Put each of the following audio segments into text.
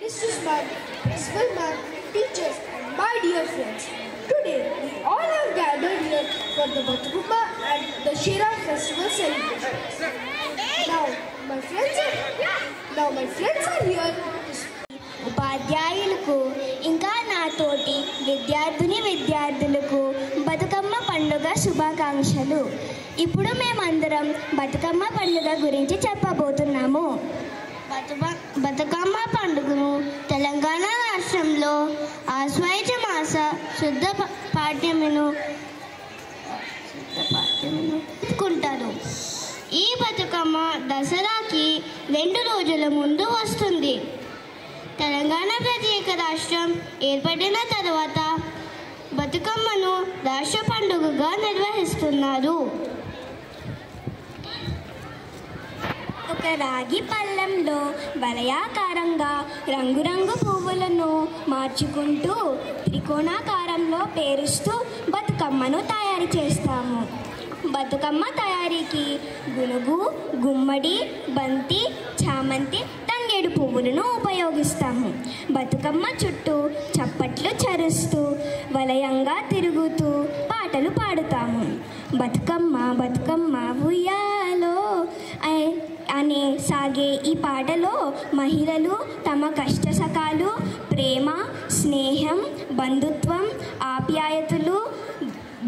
Mrs. Ma'am, Principal Ma'am, teachers, and my dear friends. Today, we all have gathered here for the Batukama and the Shira festival celebration. Now, my friends are here to speak. ఉపాధ్యాయులకు ఇంకా నాతోటి విద్యార్థులకు బతుకమ్మ పండుగ శుభాకాంక్షలు. ఇప్పుడు మేమందరం బతుకమ్మ పండుగ గురించి చెప్పబోతున్నాము. బతుకమ్మ పండుగను తెలంగాణ రాష్ట్రంలో ఆశ్వయుజ మాస శుద్ధ పాఠ్యమును జరుపుకుంటారు. ఈ బతుకమ్మ దసరాకి 2 రోజుల ముందు వస్తుంది. తెలంగాణ ప్రత్యేక రాష్ట్రం ఏర్పడిన తర్వాత బతుకమ్మను రాష్ట్ర పండుగగా నిర్వహిస్తున్నారు. ఒక రాగి పళ్ళెంలో వలయాకారంగా రంగురంగు పువ్వులను మార్చుకుంటూ త్రికోణాకారంలో పేరుస్తూ బతుకమ్మను తయారు చేస్తాము. బతుకమ్మ తయారీకి గునుగు, గుమ్మడి, బంతి, చామంతి, తంగేడు పువ్వులను ఉపయోగిస్తాము. బతుకమ్మ చుట్టూ చప్పట్లు చరుస్తూ వలయంగా తిరుగుతూ పాటలు పాడుతాము. బతుకమ్మ బతుకమ్మ ఉయ్యాలో అనే సాగే ఈ పాటలో మహిళలు తమ కష్టసకాలు, ప్రేమ, స్నేహం, బంధుత్వం, ఆప్యాయతలు,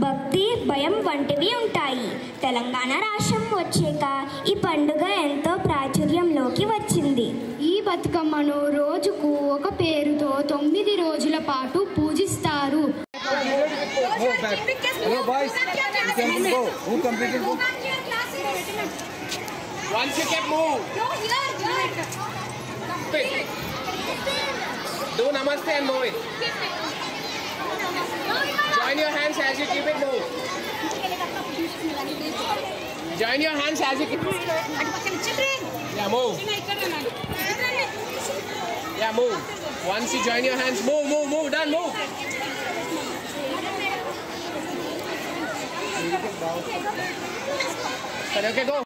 భక్తి, భయం వంటివి ఉంటాయి. తెలంగాణ రాష్ట్రం వచ్చాక ఈ పండుగ ఎంతో ప్రాచుర్యంలోకి వచ్చింది. ఈ బతుకమ్మను రోజుకు ఒక పేరుతో 9 రోజుల పాటు పూజిస్తారు. Once you get move. Do namaste and move it. Join your hands as you keep it move. Join your hands as you keep it. Yeah, move. Yeah, move. Once you join your hands, move. Done, move. Okay, go.